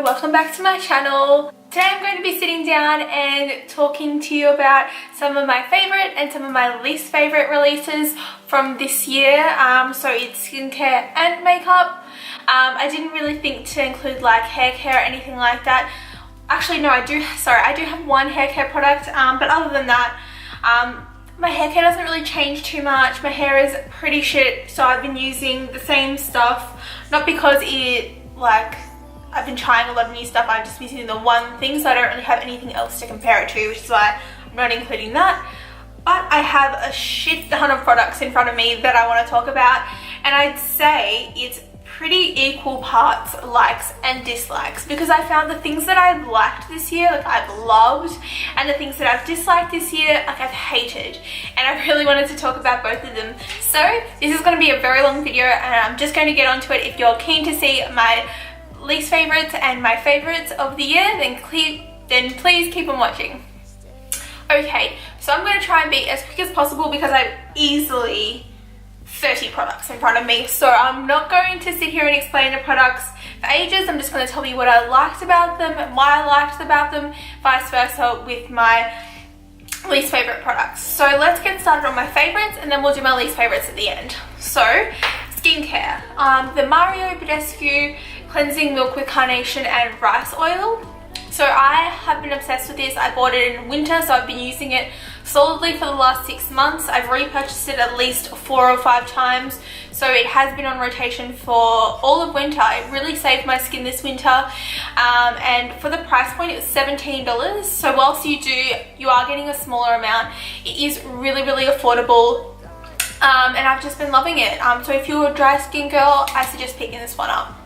welcome back to my channel. Today I'm going to be sitting down and talking to you about some of my favourite and some of my least favourite releases from this year. So it's skincare and makeup. I didn't really think to include like hair care or anything like that. Actually no, I do have one hair care product, but other than that, my hair care doesn't really change too much. My hair is pretty shit, so I've been using the same stuff. Not because I've been trying a lot of new stuff, I've just been using the one thing, so I don't really have anything else to compare it to, which is why I'm not including that. But I have a shit ton of products in front of me that I want to talk about, and I'd say it's pretty equal parts likes and dislikes, because I found the things that I've liked this year, like I've loved, and the things that I've disliked this year, like I've hated, and I really wanted to talk about both of them. So this is going to be a very long video, and I'm just going to get onto it. If you're keen to see my least favorites and my favorites of the year, then please keep on watching. Okay, so I'm going to try and be as quick as possible because I have easily 30 products in front of me, so I'm not going to sit here and explain the products for ages. I'm just going to tell you what I liked about them and why I liked about them, vice versa with my least favorite products. So let's get started on my favorites, and then we'll do my least favorites at the end. So skincare, the Mario Badescu Cleansing Milk with Carnation and Rice Oil. So I have been obsessed with this. I bought it in winter, so I've been using it solidly for the last 6 months. I've repurchased it at least 4 or 5 times, so it has been on rotation for all of winter. It really saved my skin this winter, and for the price point it was $17. So whilst you are getting a smaller amount, it is really affordable, and I've just been loving it. So if you're a dry skin girl, I suggest picking this one up.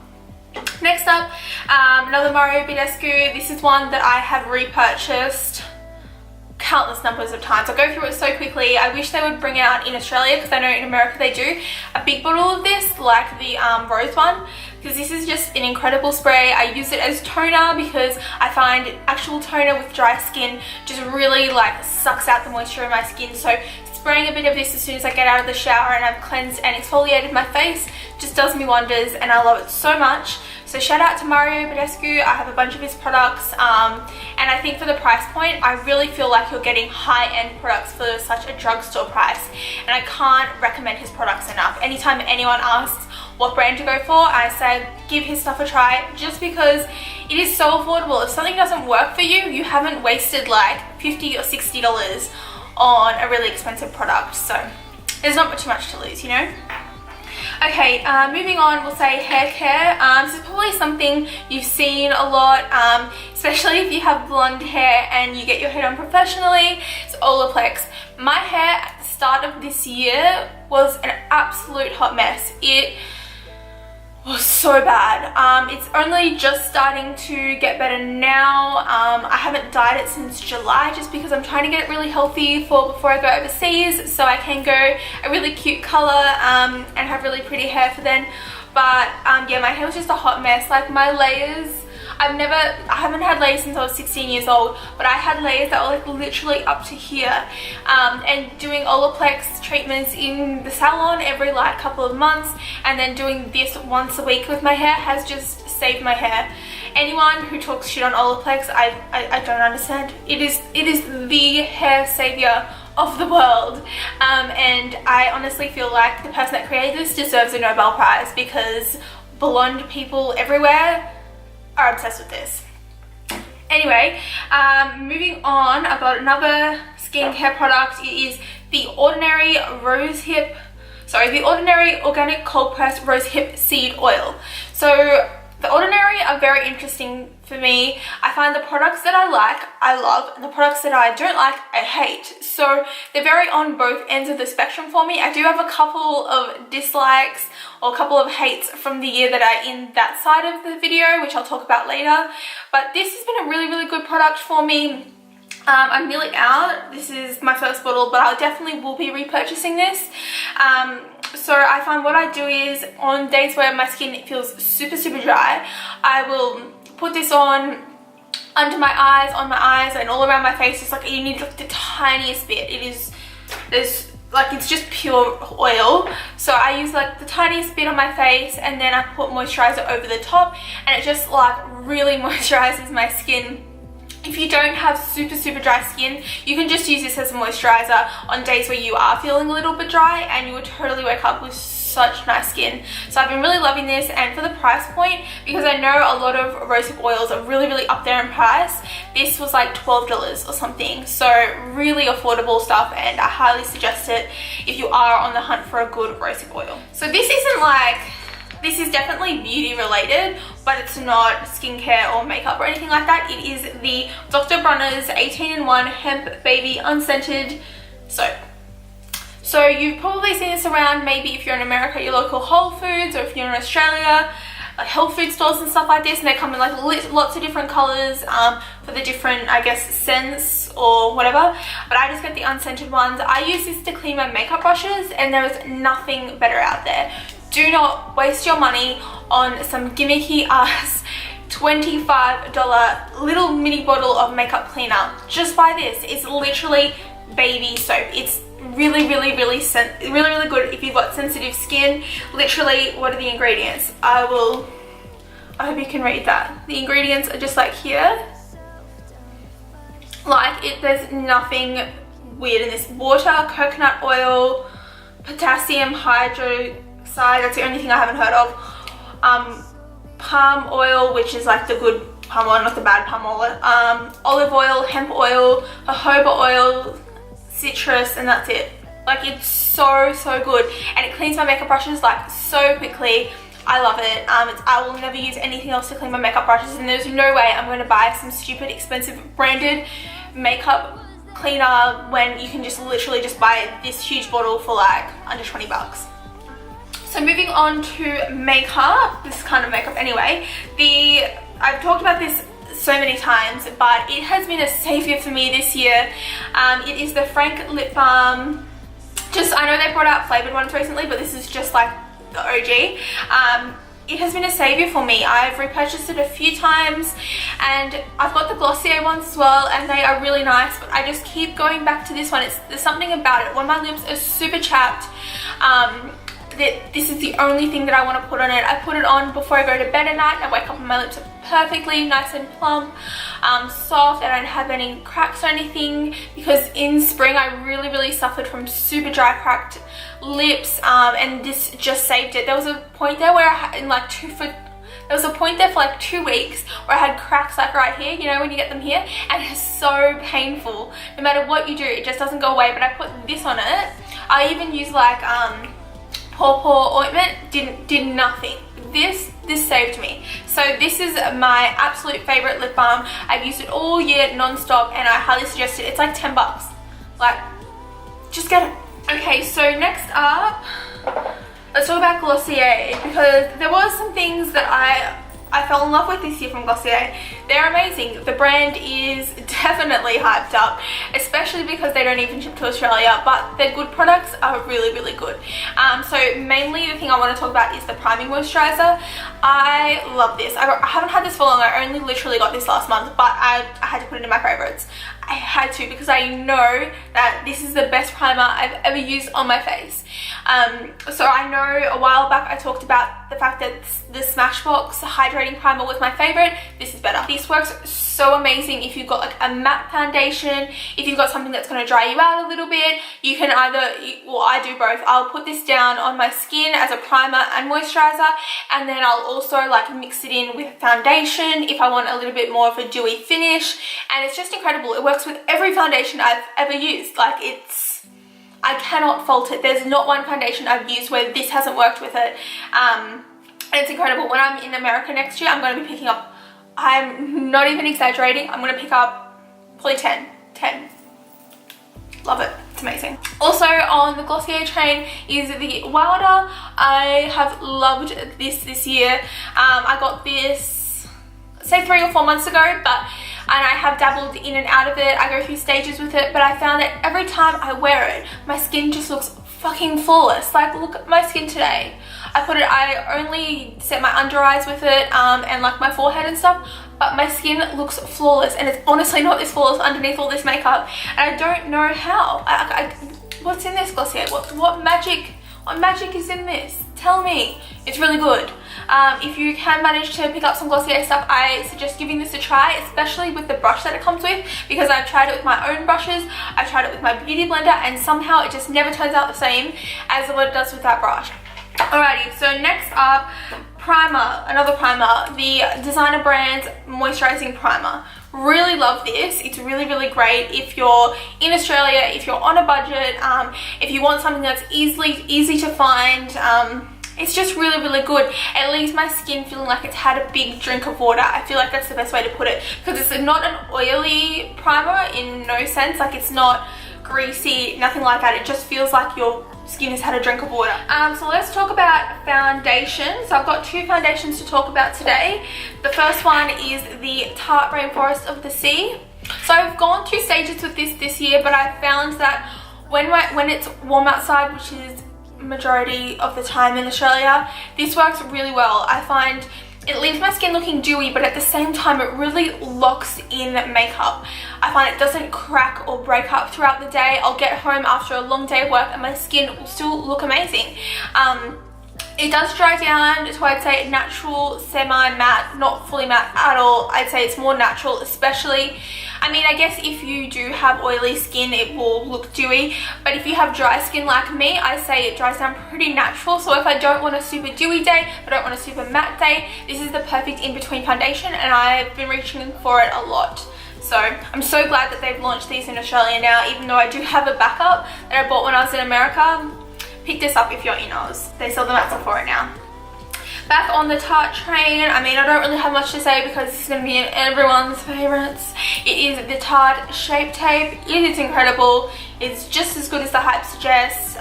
Next up, another Mario Badescu. This is one that I have repurchased countless numbers of times. I'll go through it so quickly. I wish they would bring out in Australia, because I know in America they do, a big bottle of this, like the rose one, because this is just an incredible spray. I use it as toner because I find actual toner with dry skin just really like sucks out the moisture in my skin. So spraying a bit of this as soon as I get out of the shower and I've cleansed and exfoliated my face just does me wonders, and I love it so much. So shout out to Mario Badescu. I have a bunch of his products, and I think for the price point, I really feel like you're getting high-end products for such a drugstore price, and I can't recommend his products enough. Anytime anyone asks what brand to go for, I say give his stuff a try, just because it is so affordable. If something doesn't work for you, you haven't wasted like $50 or $60 on a really expensive product, so there's not too much to lose, you know? Okay, moving on, we'll say hair care. This is probably something you've seen a lot, especially if you have blonde hair and you get your hair done professionally. It's Olaplex. My hair at the start of this year was an absolute hot mess. It was so bad. It's only just starting to get better now. I haven't dyed it since July, just because I'm trying to get it really healthy for before I go overseas, so I can go a really cute color and have really pretty hair for then. But yeah, my hair was just a hot mess. Like my layers, I haven't had layers since I was 16 years old, but I had layers that were like literally up to here, and doing Olaplex treatments in the salon every like couple of months, and then doing this once a week with my hair has just saved my hair. Anyone who talks shit on Olaplex, I don't understand. It is the hair savior of the world, and I honestly feel like the person that created this deserves a Nobel Prize, because blonde people everywhere are obsessed with this. Anyway, moving on, I've got another skincare product. It is the Ordinary Organic Cold Pressed Rosehip Seed Oil. So the Ordinary are very interesting for me. I find the products that I like, I love, and the products that I don't like, I hate. So they're very on both ends of the spectrum for me. I do have a couple of dislikes or a couple of hates from the year that are in that side of the video, which I'll talk about later. But this has been a really good product for me. I'm nearly out. This is my first bottle, but I definitely will be repurchasing this. So I find what I do is, on days where my skin feels super dry, I will put this on under my eyes, on my eyes, and all around my face. It's like you need like the tiniest bit. There's like it's just pure oil. So I use like the tiniest bit on my face, and then I put moisturizer over the top, and it just like really moisturizes my skin. If you don't have super dry skin, you can just use this as a moisturizer on days where you are feeling a little bit dry, and you would totally wake up with such nice skin. So I've been really loving this, and for the price point, because I know a lot of rosehip oils are really up there in price, this was like $12 or something. So really affordable stuff, and I highly suggest it if you are on the hunt for a good rosehip oil. So this isn't like, this is definitely beauty related, but it's not skincare or makeup or anything like that. It is the Dr. Bronner's 18-in-1 Hemp Baby Unscented Soap. So you've probably seen this around, maybe if you're in America, your local Whole Foods, or if you're in Australia, like health food stores and stuff like this, and they come in like lots of different colors for the different, I guess, scents or whatever. But I just get the unscented ones. I use this to clean my makeup brushes, and there is nothing better out there. Do not waste your money on some gimmicky ass $25 little mini bottle of makeup cleaner. Just buy this. It's literally baby soap. It's really good if you've got sensitive skin. Literally, what are the ingredients? I hope you can read that. The ingredients are just like here. Like there's nothing weird in this. Water, coconut oil, potassium hydroxide, that's the only thing I haven't heard of. Palm oil, which is like the good palm oil, not the bad palm oil. Olive oil, hemp oil, jojoba oil, citrus, and that's it. Like it's so good, and it cleans my makeup brushes like so quickly. I love it. I will never use anything else to clean my makeup brushes, and there's no way I'm going to buy some stupid expensive branded makeup cleaner when you can just literally just buy this huge bottle for like under 20 bucks. So moving on to makeup, this kind of makeup anyway, I've talked about this so many times, but it has been a savior for me this year. It is the Frank Lip Balm. I know they brought out flavored ones recently, but this is just like the OG. It has been a savior for me. I've repurchased it a few times, and I've got the Glossier ones as well, and they are really nice, but I just keep going back to this one. There's something about it. When my lips are super chapped, this is the only thing that I want to put on it. I put it on before I go to bed at night, and I wake up and my lips are perfectly nice and plump, soft, and I don't have any cracks or anything, because in spring I really suffered from super dry, cracked lips, and this just saved it. There was a point there where I had there was a point there for like 2 weeks where I had cracks like right here, you know, when you get them here, and it's so painful. No matter what you do, it just doesn't go away. But I put this on it. I even use like Paw ointment, did nothing. This saved me. So this is my absolute favorite lip balm. I've used it all year non-stop, and I highly suggest it. It's like 10 bucks. Like, just get it. Okay, so next up, let's talk about Glossier, because there was some things that I fell in love with this year from Glossier. They're amazing. The brand is definitely hyped up, especially because they don't even ship to Australia, but their good products are really good. So mainly the thing I want to talk about is the priming moisturizer. I love this. I haven't had this for long. I only literally got this last month, but I had to put it in my favorites. I had to, because I know that this is the best primer I've ever used on my face. So I know a while back I talked about the fact that the Smashbox Hydrating Primer was my favorite. This is better. This works so amazing if you've got like a matte foundation, if you've got something that's going to dry you out a little bit. You can well, I do both. I'll put this down on my skin as a primer and moisturizer, and then I'll also like mix it in with foundation if I want a little bit more of a dewy finish, and it's just incredible. It works with every foundation I've ever used. Like, I cannot fault it. There's not one foundation I've used where this hasn't worked with it. And it's incredible. When I'm in America next year, I'm going to be picking up, I'm not even exaggerating, I'm going to pick up probably 10. Love it. It's amazing. Also on the Glossier train is the Wilder. I have loved this year. I got this, say 3 or 4 months ago, and I have dabbled in and out of it. I go through stages with it, but I found that every time I wear it, my skin just looks fucking flawless. Like, look at my skin today. I only set my under eyes with it, and like my forehead and stuff, but my skin looks flawless, and it's honestly not this flawless underneath all this makeup, and I don't know how. what's in this Glossier? What magic is in this? Tell me. It's really good. If you can manage to pick up some Glossier stuff, I suggest giving this a try, especially with the brush that it comes with, because I've tried it with my own brushes, I've tried it with my beauty blender, and somehow it just never turns out the same as what it does with that brush. Alrighty, so next up, primer, another primer, the Designer Brands Moisturizing Primer. Really love this. It's really, really great if you're in Australia, if you're on a budget, if you want something that's easy to find. It's just really, really good. It leaves my skin feeling like it's had a big drink of water. I feel like that's the best way to put it, because it's not an oily primer in no sense. Like, it's not greasy, nothing like that. It just feels like your skin has had a drink of water. So let's talk about foundations. I've got two foundations to talk about today. The first one is the Tarte Rainforest of the Sea. So I've gone through stages with this year, but I found that when it's warm outside, which is majority of the time in Australia, this works really well. I find it leaves my skin looking dewy, but at the same time it really locks in makeup. I find it doesn't crack or break up throughout the day. I'll get home after a long day of work and my skin will still look amazing. It does dry down to, I'd say, natural, semi-matte, not fully matte at all. I'd say it's more natural, especially, I mean, I guess if you do have oily skin, it will look dewy, but if you have dry skin like me, I say it dries down pretty natural. So if I don't want a super dewy day, I don't want a super matte day, this is the perfect in-between foundation, and I've been reaching for it a lot. So I'm so glad that they've launched these in Australia now, even though I do have a backup that I bought when I was in America. Pick this up if you're in Oz. They sell them at Sephora now. Back on the Tarte train, I mean, I don't really have much to say because this is going to be in everyone's favourites. It is the Tarte Shape Tape. It is incredible. It's just as good as the hype suggests.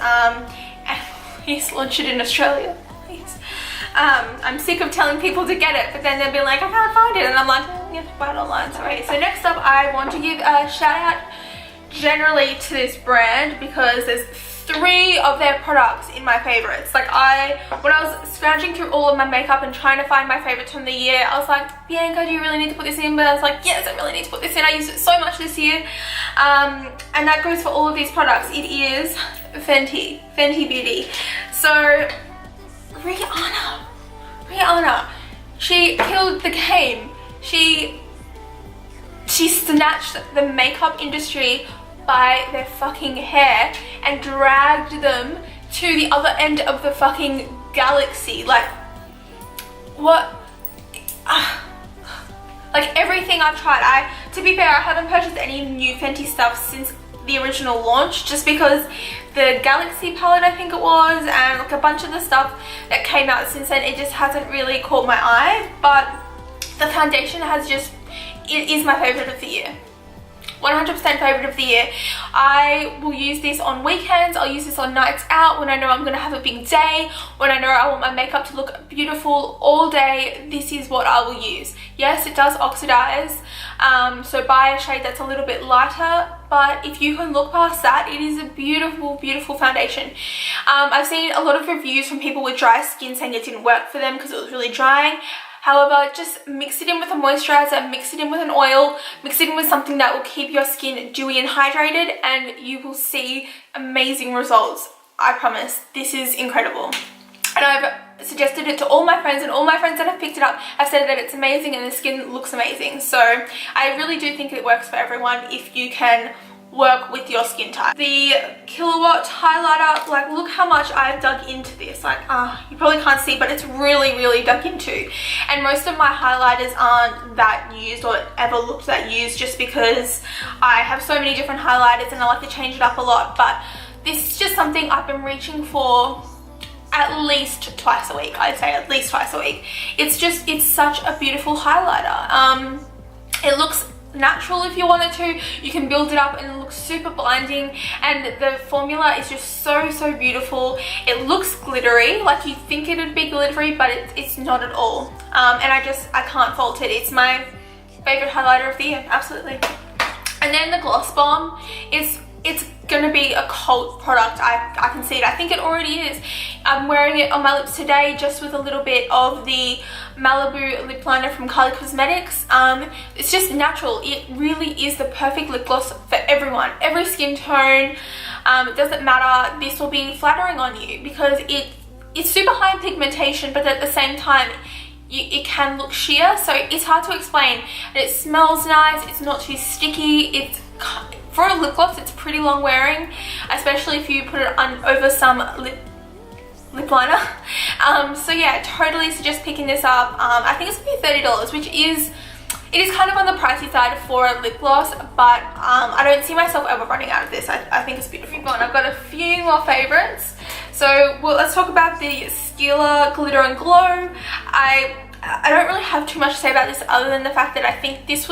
Please launch it in Australia, please. I'm sick of telling people to get it, but then they'll be like, I can't find it, and I'm like, you have to buy it online. Sorry. So next up, I want to give a shout out generally to this brand, because there's 3 of their products in my favorites. Like, when I was scrounging through all of my makeup and trying to find my favorites from the year, I was like, Bianca, do you really need to put this in? But I was like, yes, I really need to put this in. I used it so much this year. And that goes for all of these products. It is Fenty Beauty. So Rihanna, she killed the game. She snatched the makeup industry by their fucking hair and dragged them to the other end of the fucking galaxy. Like, what? Like, everything I've tried, to be fair, I haven't purchased any new Fenty stuff since the original launch, just because the Galaxy palette, I think it was, and like a bunch of the stuff that came out since then, it just hasn't really caught my eye. But the foundation it is my favorite of the year. 100% favorite of the year. I will use this on weekends, I'll use this on nights out, when I know I'm going to have a big day, when I know I want my makeup to look beautiful all day. This is what I will use. Yes, it does oxidize, so buy a shade that's a little bit lighter, but if you can look past that, it is a beautiful, beautiful foundation. I've seen a lot of reviews from people with dry skin saying it didn't work for them because it was really drying. However, just mix it in with a moisturizer, mix it in with an oil, mix it in with something that will keep your skin dewy and hydrated, and you will see amazing results. I promise. This is incredible. And I've suggested it to all my friends, and all my friends that have picked it up have said that it's amazing and the skin looks amazing. So I really do think it works for everyone if you can work with your skin type. The Killawatt highlighter, like, look how much I've dug into this. Like, you probably can't see, but it's really, really dug into. And most of my highlighters aren't that used or ever looked that used, just because I have so many different highlighters and I like to change it up a lot. But this is just something I've been reaching for at least twice a week. I'd say at least twice a week. It's such a beautiful highlighter. It looks natural if you wanted to. You can build it up and it looks super blinding, and the formula is just so beautiful. It looks glittery, like you think it would be glittery, but it's not at all. And I can't fault it. It's my favorite highlighter of the year, absolutely. And then the Gloss Bomb, it's gonna be a cult product. I can see it. I think it already is. I'm wearing it on my lips today, just with a little bit of the Malibu lip liner from Kylie Cosmetics. It's just natural. It really is the perfect lip gloss for everyone, every skin tone. It doesn't matter, this will be flattering on you because it's super high in pigmentation, but at the same time it can look sheer, so it's hard to explain. And it smells nice, it's not too sticky, for a lip gloss it's pretty long wearing, especially if you put it on over some lip liner. So yeah, totally suggest picking this up. I think it's going to be $30, which is kind of on the pricey side for a lip gloss, but I don't see myself ever running out of this. I think it's beautiful. I've got a few more favorites. So let's talk about the Stila Glitter and Glow. I don't really have too much to say about this other than the fact that I think these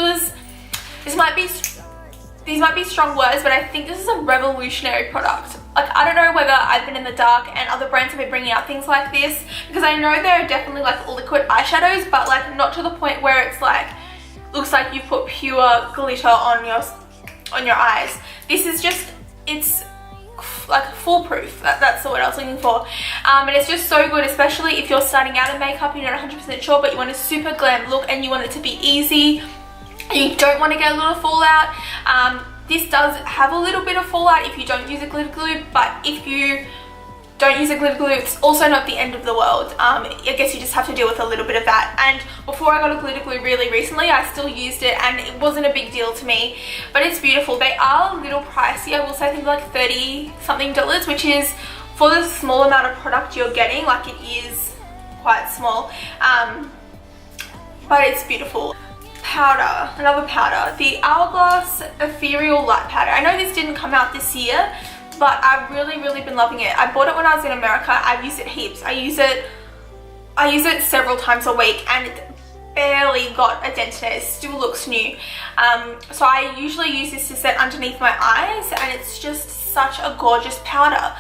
might be strong words, but I think this is a revolutionary product. Like, I don't know whether I've been in the dark and other brands have been bringing out things like this, because I know there are definitely like liquid eyeshadows, but like not to the point where it's like looks like you've put pure glitter on your eyes. This is just, it's like foolproof. That's the word I was looking for. And it's just so good, especially if you're starting out in makeup, you're not 100% sure, but you want a super glam look and you want it to be easy. You don't want to get a little fallout. This does have a little bit of fallout if you don't use a glitter glue, but if you don't use a glitter glue, it's also not the end of the world. I guess you just have to deal with a little bit of that. And before I got a glitter glue really recently, I still used it and it wasn't a big deal to me, but it's beautiful. They are a little pricey, I will say. I think like $30 something, which is, for the small amount of product you're getting, like it is quite small, but it's beautiful. Powder, another powder, the Hourglass Ethereal Light Powder. I know this didn't come out this year, but I've really been loving it. I bought it when I was in America. I've used it heaps. I use it several times a week and it barely got a dent in it. It still looks new. So I usually use this to set underneath my eyes, and it's just such a gorgeous powder.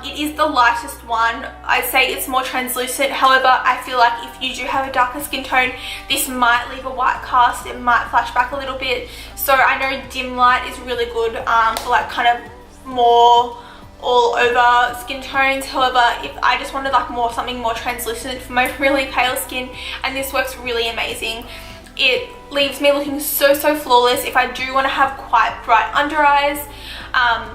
It is the lightest one. I'd say it's more translucent. However, I feel like if you do have a darker skin tone, this might leave a white cast. It might flash back a little bit. So I know dim light is really good for like kind of more all over skin tones. However, if I just wanted like something more translucent for my really pale skin, and this works really amazing. It leaves me looking so flawless if I do want to have quite bright under eyes.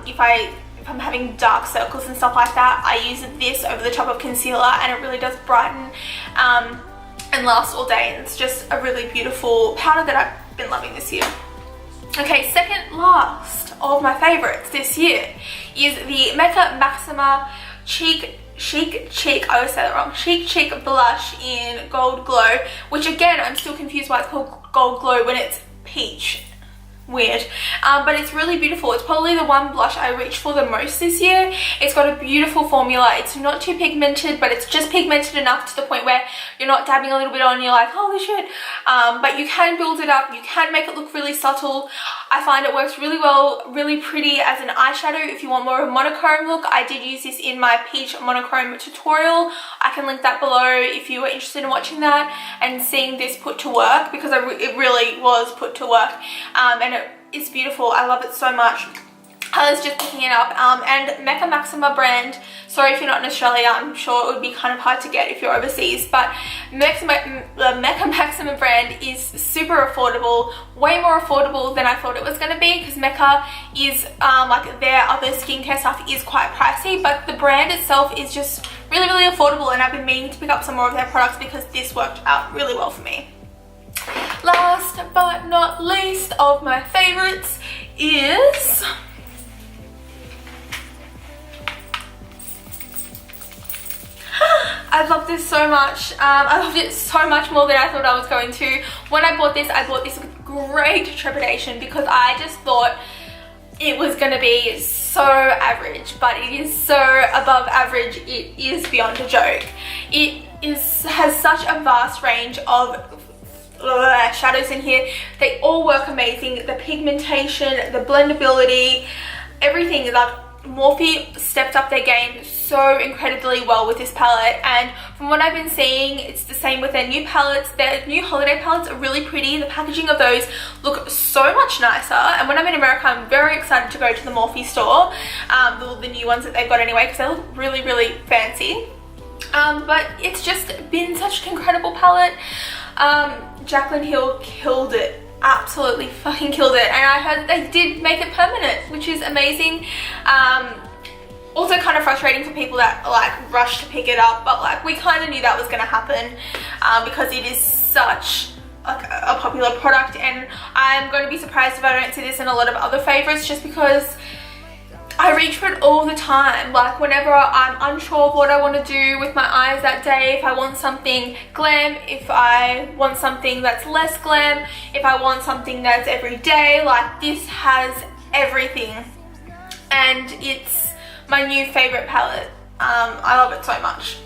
If I'm having dark circles and stuff like that, I use this over the top of concealer and it really does brighten and last all day, and it's just a really beautiful powder that I've been loving this year. Okay, second last of my favorites this year is the Mecca Maxima Chic Cheek, I always say that wrong, Chic Cheek Blush in Gold Glow, which again, I'm still confused why it's called Gold Glow when it's peach. Weird, but it's really beautiful. It's probably the one blush I reached for the most this year. It's got a beautiful formula. It's not too pigmented, but it's just pigmented enough to the point where you're not dabbing a little bit on and you're like, holy shit. But you can build it up, you can make it look really subtle. I find it works really well, really pretty as an eyeshadow. If you want more of a monochrome look, I did use this in my peach monochrome tutorial. I can link that below if you were interested in watching that and seeing this put to work, because it really was put to work. And it's beautiful. I love it so much. I was just picking it up. And Mecca Maxima brand, sorry if you're not in Australia, I'm sure it would be kind of hard to get if you're overseas, but the Mecca Maxima brand is super affordable, way more affordable than I thought it was going to be, because Mecca is, like their other skincare stuff is quite pricey, but the brand itself is just really affordable, and I've been meaning to pick up some more of their products because this worked out really well for me. Last but not least of my favorites is I love this so much. I loved it so much more than I thought I was going to. When I bought this with great trepidation, because I just thought it was going to be so average, but it is so above average, it is beyond a joke. It has such a vast range of shadows in here. They all work amazing. The pigmentation, the blendability, everything. Like, Morphe stepped up their game so incredibly well with this palette, and from what I've been seeing, it's the same with their new palettes. Their new holiday palettes are really pretty. The packaging of those look so much nicer, and when I'm in America, I'm very excited to go to the Morphe store, the new ones that they've got anyway, because they look really fancy. But it's just been such an incredible palette. Jaclyn Hill killed it. Absolutely fucking killed it. And I heard that they did make it permanent, which is amazing. Also kind of frustrating for people that like rush to pick it up, but like we kind of knew that was going to happen because it is such like a popular product, and I'm going to be surprised if I don't see this in a lot of other favorites, just because I reach for it all the time. Like whenever I'm unsure of what I want to do with my eyes that day, if I want something glam, if I want something that's less glam, if I want something that's everyday, like this has everything. And it's my new favorite palette. I love it so much.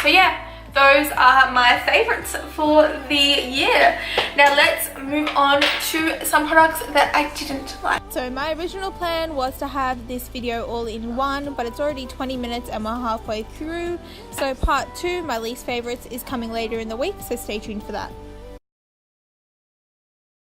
So yeah, those are my favorites for the year. Now let's move on to some products that I didn't like. So my original plan was to have this video all in one, but it's already 20 minutes and we're halfway through. So part 2, my least favorites, is coming later in the week, so stay tuned for that.